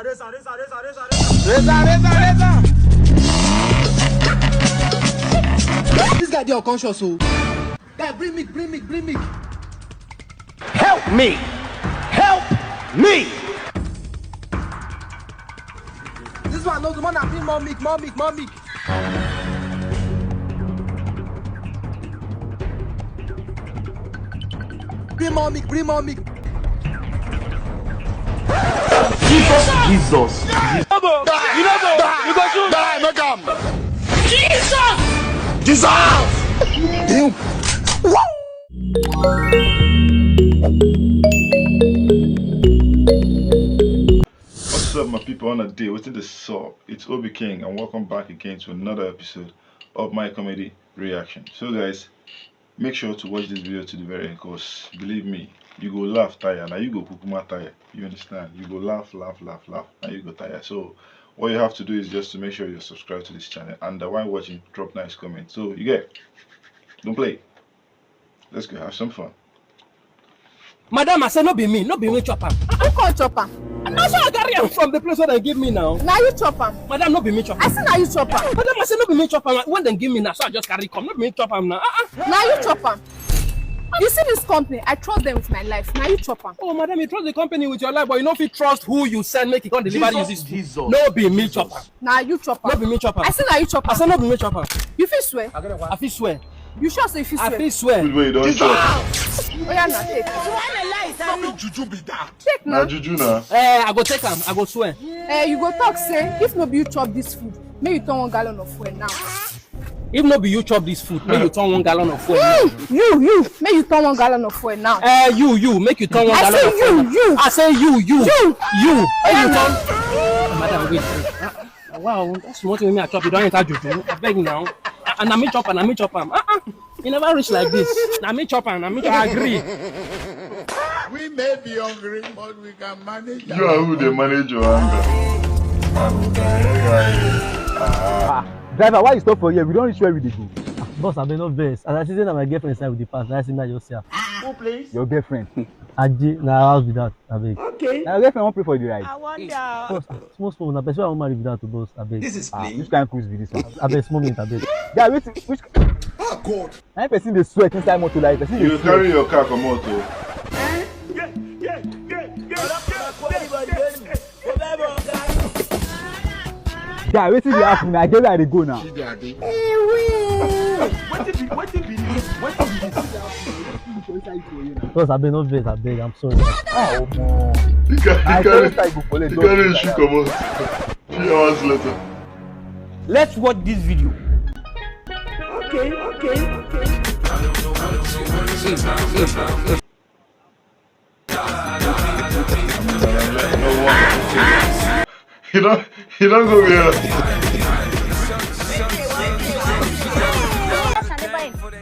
This guy, they're unconscious, so. Guy, bring me. Help me! Help me! This one, no, the man, I bring more meat. Bring more meat. Jesus! You go shoot! Die, make him! Jesus! Damn! What's up, my people? On a day, what's in the sub? It's OBIKING, and welcome back again to another episode of my comedy reaction. So, guys, make sure to watch this video to the very end, because believe me, you go laugh tire, now you go kukuma tire. You understand? You go laugh, and you go tire. So, what you have to do is just to make sure you're subscribed to this channel, and while watching, drop nice comments. So, you get, don't play. Let's go have some fun. Madam, I said, no be me chopper. Who call chopper? That's how I carry am from the place where they give me now. Now you chopper. Madam, no be me chopper. I said now you chopper. Madam, I said, no be me chopper. When they give me now, so I just carry come. No be me chopper now. Now you chopper. You see this company, I trust them with my life. Now you chopper. Oh, madam, you trust the company with your life, but you know if you trust who you send, make it come deliver you this. No be me chopper. Now you chopper. No be me chopper. I said now you chopper. I said no be me chopper. You feel swear? I feel swear. You sure say you feel swear? I feel swear. Wait, don't swear. Oh yeah, now take. Juju be that. Take now. Now, Juju now. I go take am. I go swear. You go talk say if no be you chop this food, may you turn 1 gallon of fuel now. If no be you chop this food, may you turn 1 gallon of fuel now. You, may you turn 1 gallon of fuel now. You, make you turn 1 gallon of fuel. You. I say you. May you turn. Madam, wait. Wow, that's what me I chop. You don't enter juju. I beg now. And I me chop am. You never reach like this. Na me chop am. I agree. We may be hungry, but we can manage. You are who they manage your anger. Driver, why you stop for here? We don't reach where we dey go. Boss, I been no best. As I see that my girlfriend inside with the past, I see that yourself. Who please? Your girlfriend. Aji, na house with that, I beg. Okay. Now your girlfriend won't pay for the ride. I wonder. Boss, small, na person I won't marry without to boss, I beg. This is plain. Which kind of cruise be this one? I beg, small minute, I beg. Yeah, which Oh God. any person dey sweat inside motor like person You dey carry your car from auto. Yeah, wetin dey happen na? I get where I dey go now. Boss, I beg, no best, I beg, I'm sorry. Oh, You I carry thought I go collect. you carry the shoe come out. 3 hours later. Let's watch this video. Okay. You don't go here.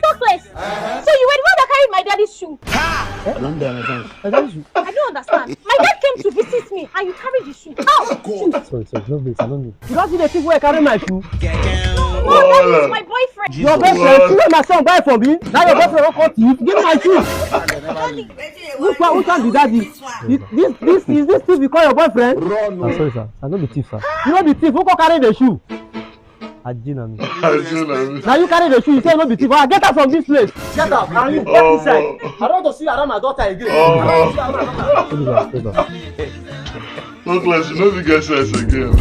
Talkless. So you were the one that carried my daddy's shoe. I don't understand. I don't understand. My dad came to visit me and you carried the shoe. How? Sorry, no best, I don't know. You don't see the people who carry my shoe. No, that is my boyfriend. Your best friend, see where my son buy from me. Now your boyfriend won't come to you. Give me my shoe. Which one be daddy? This is this thief you call your boyfriend? I'm sorry, sir. I don't be thief, sir. You know the thief who go carry the shoe. Aji na me. Now you carry the shoe, you say no be thief. Ah, get out from this place. Get out and you get inside. I don't want to see you around my daughter again. Talkless, you know the guy says again.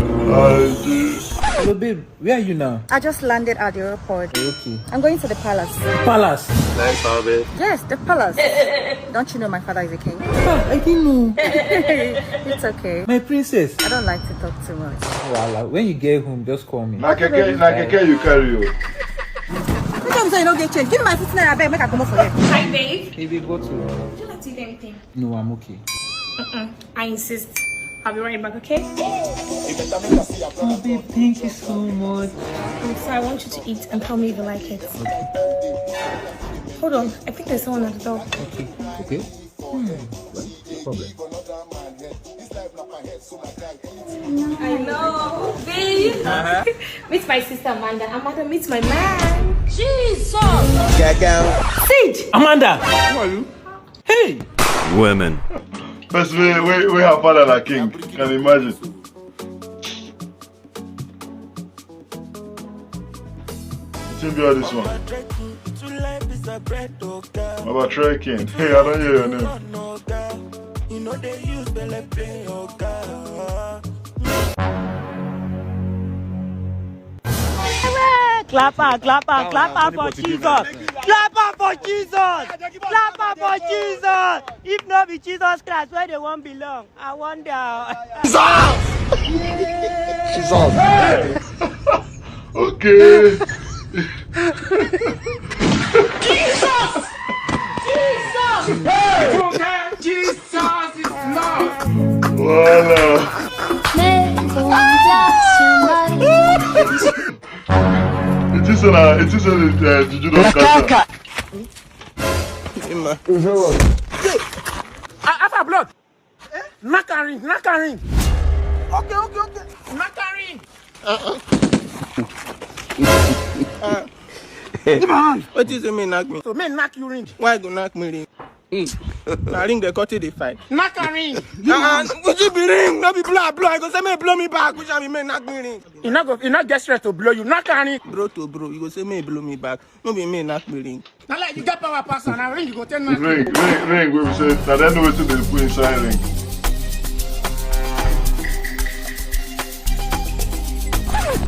Hello babe, where are you now? I just landed at the airport. Okay. I'm going to the palace. Palace. Nice, babe. Yes, the palace. Don't you know my father is a king? Ah, I didn't know. It's okay. My princess. I don't like to talk too much. Voila. When you get home, just call me. Na keke you carry you. Which one say you don't get change? Give me my 15 naira back, make I come up for you. Hi, babe. Baby, go to. Would you like to eat anything? No, I'm okay. I insist. I'll be right back, okay? Oh, babe, thank you so much. So I want you to eat and tell me if you like it. Hold on. I think there's someone at the door. Okay. Problem. I know, babe. Meet my sister Amanda. Amanda, meet my man. Jesus. Sid. Amanda. Who are you? Hey. First, we have father like king. Can you imagine? Still be on this one. Obatrekking. Hey, I don't hear your name. You know they use belly play your Clapper, clapper, clapper for Jesus. Clapper for Jesus. Clapper for Jesus. If not be Jesus Christ, where they won't belong? I wonder. Jesus. Okay. Jesus! Jesus! Hey! Okay, Jesus is Lord! Voila! It is a Juju don't cut. After blood. Knockering. Okay. Knockering. What is it mean knock me? So men knock you ring. Why go knock me ring? I ring the cut they fight. Knockering. Would you be ring? No be blow. I go say me blow me back. Which I be men knock me ring. You not get straight to blow you. Knockering. Bro to bro, you go say me blow me back. No be me knock me ring. Now like you got power pass and I ring you go tell me. Ring. We say that I know what they put inside ring.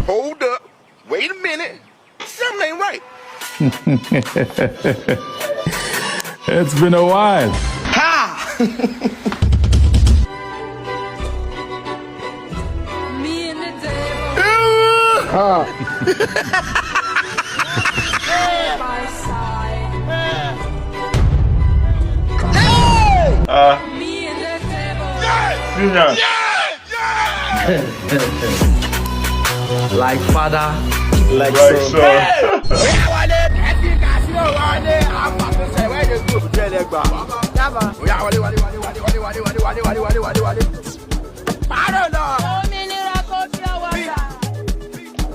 Hold up. Wait a minute. Something ain't right. It's been a while. Ha! Me and the devil. My side. Me and the devil. Like father, like son.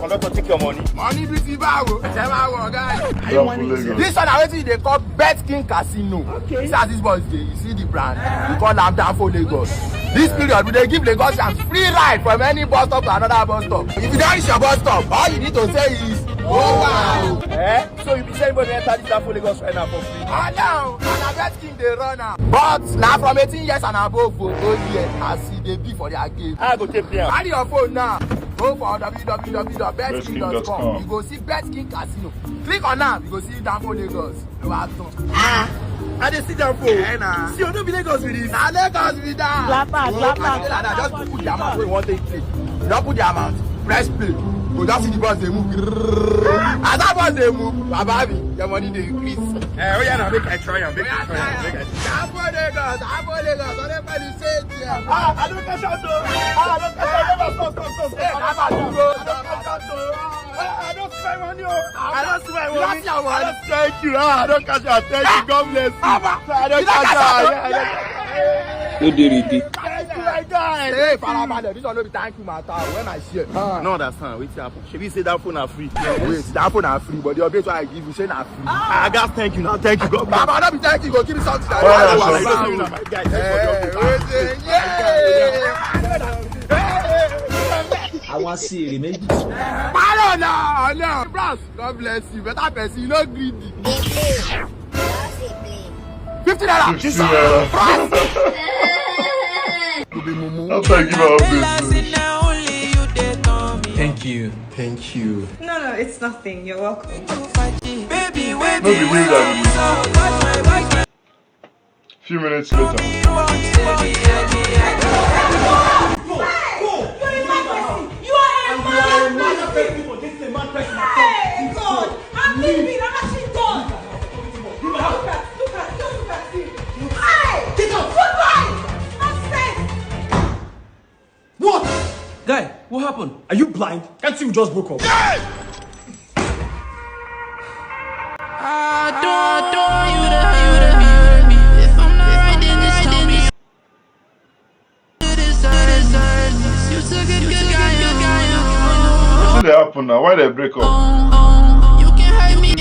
I'm not gonna take your money. Money beauty bago. This one already they call Betking Casino. Okay. See as this boy is, you see the brand. We call them down for Lagos. This period we they give Lagosians free ride from any bus stop to another bus stop. If you don't reach your bus stop, all you need to say is oh wow. So you be saying when you enter this down for Lagos right now for free. Oh no, and I Betking they run now. But now from 18 years and above, go here and see they be for their game. I go take them. Carry your phone now. Go for www.betking.com. You go see Betking Casino. Click on that. You go see down for Lagos. I just sit down for. See, you don't be Lagos with this. Now Lagos with that. Clapper. Just put the amount where you want to play. You don't put the amount. Press play. Go just see the bus they move. As that bus they move, baby, your money they increase. Oh yeah, now make I try and make I try. Down for Lagos. Everybody say it here. I don't catch out though. I don't catch out. Stop. I don't see my money. That's your money. Thank you. I don't catch out. Thank you. God bless you. I don't catch out. You did it. Thank you, my guy. Hey, Farabada, this one no be thank you, matter. When I share. No understand. Wait happen. Should we say that phone are free? Wait, that phone are free, but the update I give you say na free. I got thank you now. Thank you. God. Baba, don't be thank you. Go give me something. I want to see it, maybe. Balo, no. Bros, God bless you. Better person, you no greedy. $50. I'll thank you for Thank you. No, it's nothing. You're welcome. Few minutes later. Hey, God! I'm leaving. I'm actually done. Look at him. Hey! Get up! Goodbye! Nonsense! What? Guy, what happened? Are you blind? Can't see we just broke up. What's they happen now? Why they break up? You can hurt me.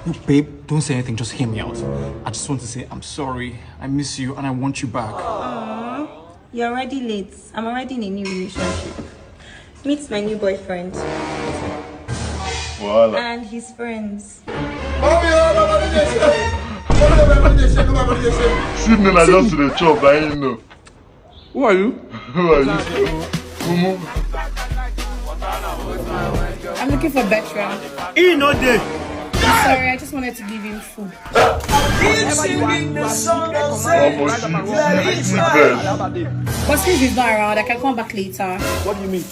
Look, babe, don't say anything, just hear me out. I just want to say I'm sorry, I miss you, and I want you back. Aww, you're already late. I'm already in a new relationship. Meet my new boyfriend. Voila. And his friends. Sydney, I just to the chop, I ain't know. Who are you? Who are you? Mumu. I'm looking for Bertrand. He no day. I'm sorry, I just wanted to give him food. But since he's not around, I can come back later. What do you mean?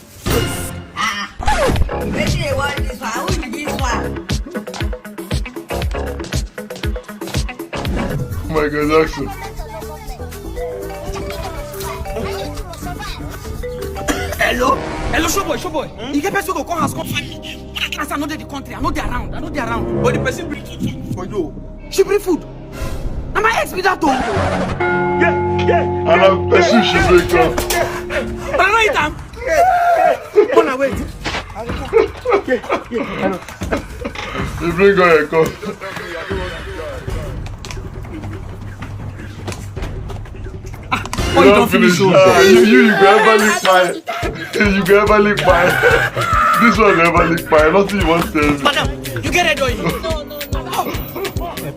Maybe they want this one. Who is this one? Oh my God, Jackson. Hello? Hello, showboy. You get person to come house, come find me. When I can say I know the country, I know they around. But the person bring food for you. She bring food. Now my ex be that too. And I'm person she break up. But I know it am. Come on, wait. You bring her a cup. You don't finish. You can ever lick mine. You can ever lick mine. This one never lick mine. Nothing you want to tell me. Madam, you get it, doing?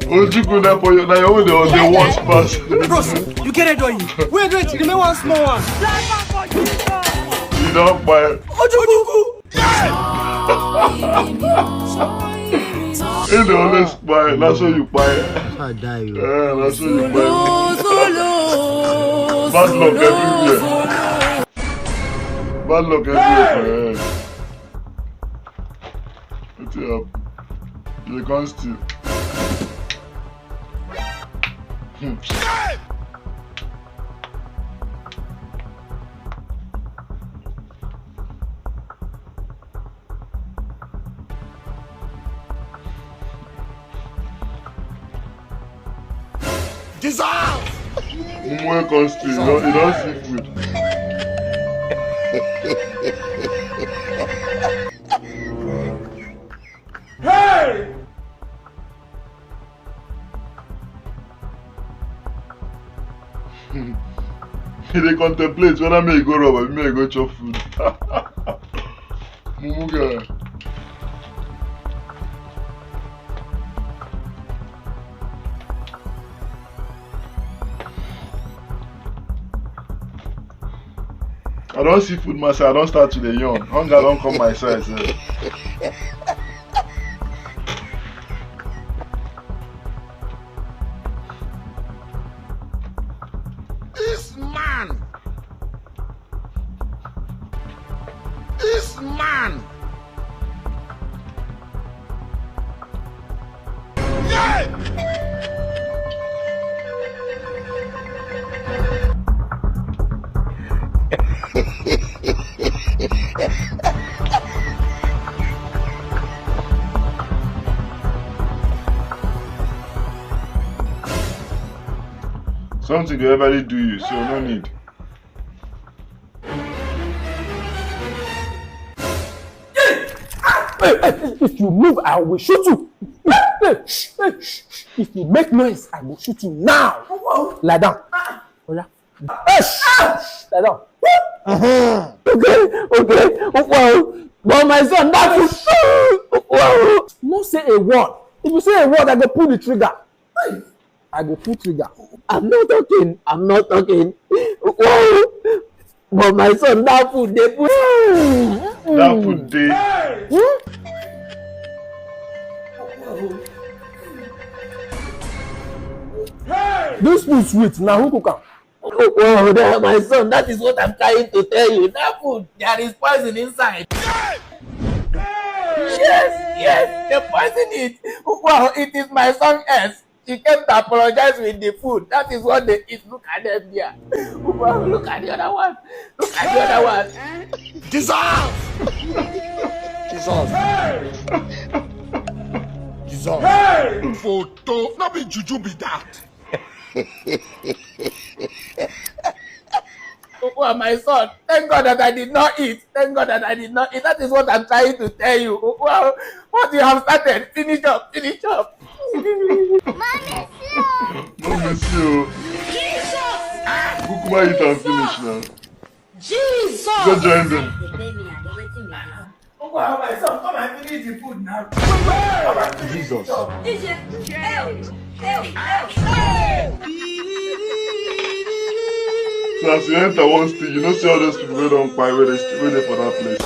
Ojukwu now for you. Now you own the worst pass. Bros, you get it, doing? Wait, remain one small one. You don't buy it. Ojukwu! You don't always buy it. That's how you buy it. I die. Yeah, that's how you buy it. Bad luck everywhere. Bad luck everywhere. What's up? You can't steal. Dissolve! Mumu can't steal. You don't see food. Hey! They contemplate whether may go rob or may go chop food. Mumu guy. I don't see food myself, I don't start to the yawn. Hunger don't come my side. So. This man! This man! Yeah! Something will ever do you, so no need. If you move, I will shoot you. If you make noise, I will shoot you now. Lie down. Lie down. Okay. Wow. But my son, that is wow. No say a word. If you say a word, I go pull the trigger. I go pull trigger. I'm not talking. Wow. But my son, that food they put. That food they. This food sweet. Now who cook am? Oh, that, my son, that is what I'm trying to tell you. That food, there is poison inside. Yes, they poison it. Wow, it is my son S. She came to apologize with the food. That is what they eat. Look at them there. Wow, look at the other one. Dissolve! Dissolve. Hey! Photo, not be juju be that. Oh, my son, thank God that I did not eat. That is what I'm trying to tell you. Wow, what you have started, finish up. see you. Kukuma eat and finish now. Jesus! Go join them. Come and finish the food now. Jesus. So as you enter one stage, you don't see all those people who don't buy where they for that place.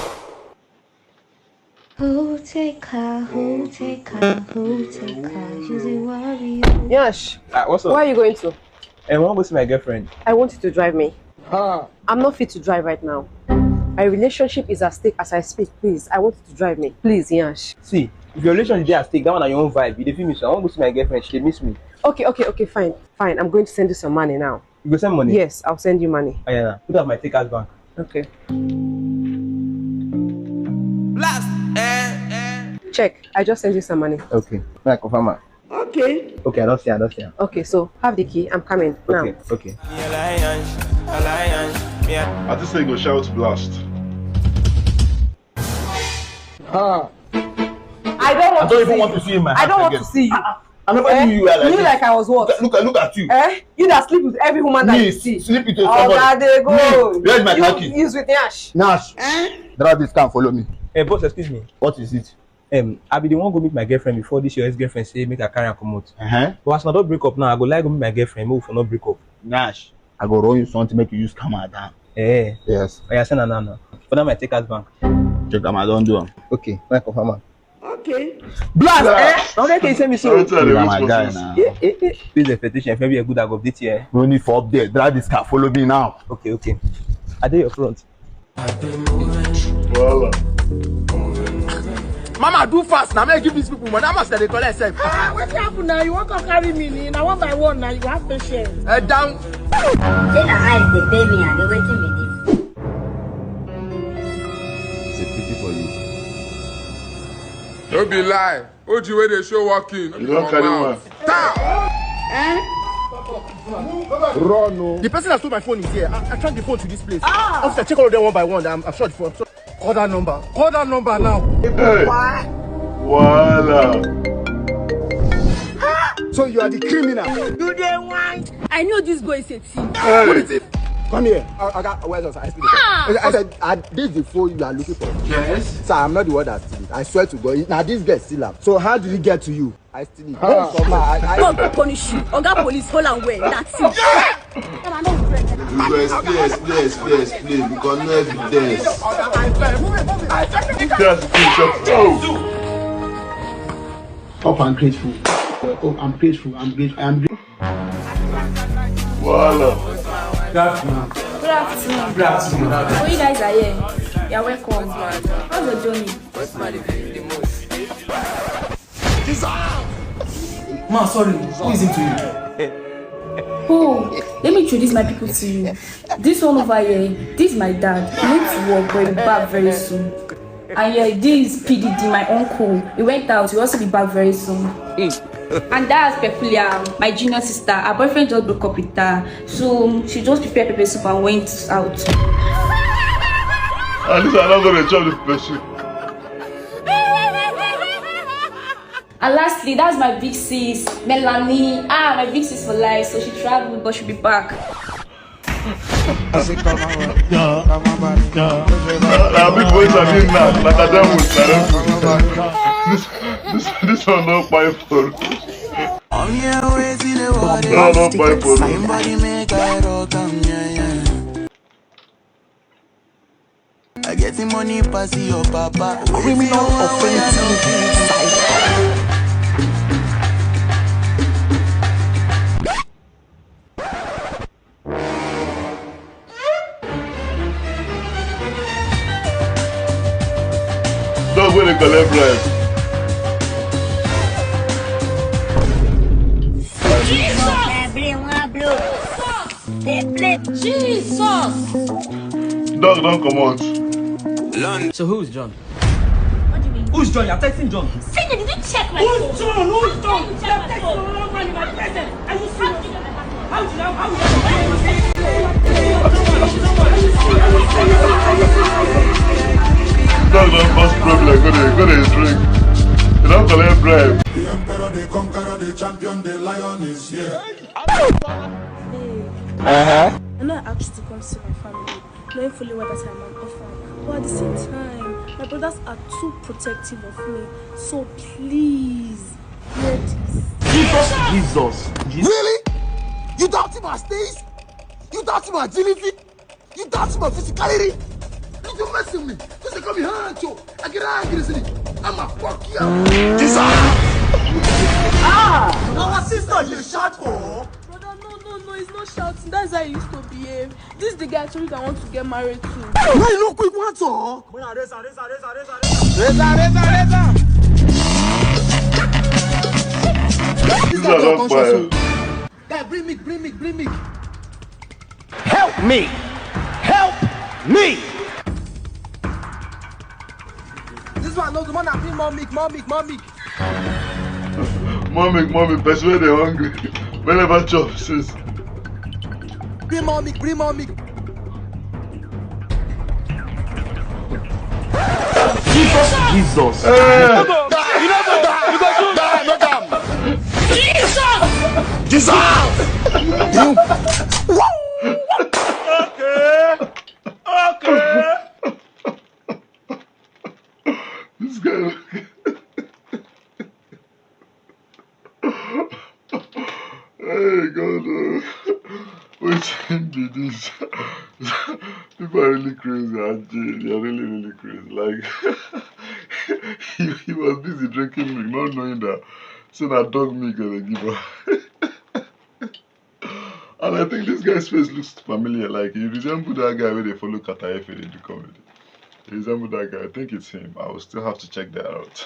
Who take her, she's a warrior. Yash, What's up? where are you going to? I want to go see my girlfriend. I want you to drive me. I'm not fit to drive right now. My relationship is at stake as I speak. Please, I want you to drive me. Please, Yash. See, if your relationship is at stake, that one on your own vibe. You feel me? So I want to go see my girlfriend. She miss me. Okay, fine. I'm going to send you some money now. You go send money? Yes, I'll send you money. Oh, yeah, put up my Takers bank. Okay. Blast. Check. I just sent you some money. Okay. Now I confirm her. Okay. Okay, I don't see her. Okay, so have the key. I'm coming now. Okay. I just say go shout blast. I don't even want to see him. I don't want to see you. I never knew you were like you this. like I was what? Look at you. You that sleep with every woman that you see. Sleep with somebody. Oh, there they go. Where's my khaki? Use with Nash. Drive this car and follow me. Hey, boss, excuse me. What is it? I be the one go meet my girlfriend before this your ex-girlfriend say make her carry and come out. But as I don't break up now, I go like go meet my girlfriend, move for not break up. Nash, I go roll you something make you use camera down. Yes. I send her now. For that my Takers bank. Check them, I don't do them. Okay, I confirm her. Okay. Blast! Now can you send me so? My guy now. Please the petition, maybe a good I go update here. No need for update. Drive this car, follow me now. Okay. I do your front. Voila. Mama, do fast now. May I give these people money? How much they collect self? What happened now? You want to carry me? Now one by one now you have patience. Down. Say the eyes they pay me and they waiting me this. It's a pity for you. Don't be lie. Oji where they show walking. You don't carry one. Run. The person that stole my phone is here. I tracked the phone to this place. Officer, check all of them one by one. I'm sure the phone. Call that number now. Hey. Voila. So you are the criminal. Do they want? I know this boy is a thief. What is it? Come here. I got where's I speak. I said, this is the phone you are looking for. Yes. Sir, I'm not the one that steal it. I swear to God. Now this guy steal it. So how did it get to you? I steal it. God go punish you. Oga police hold and wear. That's it. Explain, because no evidence. Oh, I'm grateful. I'm grateful. Voila. Good afternoon. Oh, you guys are here. You're welcome. How's your journey? Ma, sorry. Who is it to you? Oh, let me introduce my people to you. This one over here, this is my dad. He needs to work, but he'll be back very soon. And yeah, this is PDD, my uncle. He went out, he'll also be back very soon. And that's Peculiar, my junior sister. Her boyfriend just broke up with her, so she just prepared pepper soup and went out. At least I'm not going to chop the person. And lastly, that's my big sis, Melanie. My big sis for life, so she traveled, but she'll be back. Big boys are in now, like a devil. This one not my fault. Not my fault. I get the money pass your papa. Criminal offensive side. Don't go to collect bribe. Jesus! Dog don't come out. So who's John? What do you mean? Who's John? You're texting John. Say did you check my phone? Who's John? You're texting the wrong man in my presence. Are you serious? How did Dog don't cause problem. Go to his drink. You don't collect bribe. The emperor, the conqueror, the champion, the lion is here. I know I asked you to come see my family, knowing fully well that I'm an orphan. But at the same time, my brothers are too protective of me. So please, hear this. Jesus. Really? You doubt my stays? You doubt my agility? You doubt my physicality? You messing with me? Just come here, Hancho. I get angry. I'm a fuck you. Jesus! Our sister you shout for? Brother, no, it's not shouting. That's how I used to behave. This is the guy actually that I want to get married to. Why you no quick want to? Reza. These are not fire. Guy, bring me. Help me! Help me! This one, no, the one that bring more meat. Mommy, best way they hungry. Whenever chop, sis. Bring more meat. Jesus. Hey. Jesus! Okay. This guy. Hey, God. Which be this? People are really crazy, Ajay. They are really crazy. Like, he was busy drinking milk, not knowing that. So that dog milk that they give her. And I think this guy's face looks familiar. Like, he resembles that guy where they follow Kataefe in the comedy. He resembles that guy. I think it's him. I will still have to check that out.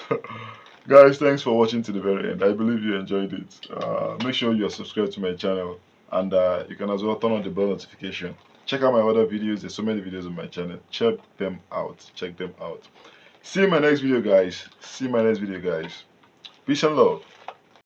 Guys, thanks for watching to the very end. I believe you enjoyed it. Make sure you are subscribed to my channel. And you can as well turn on the bell notification. Check out my other videos. There's so many videos on my channel. Check them out. See you in my next video, guys. Peace and love.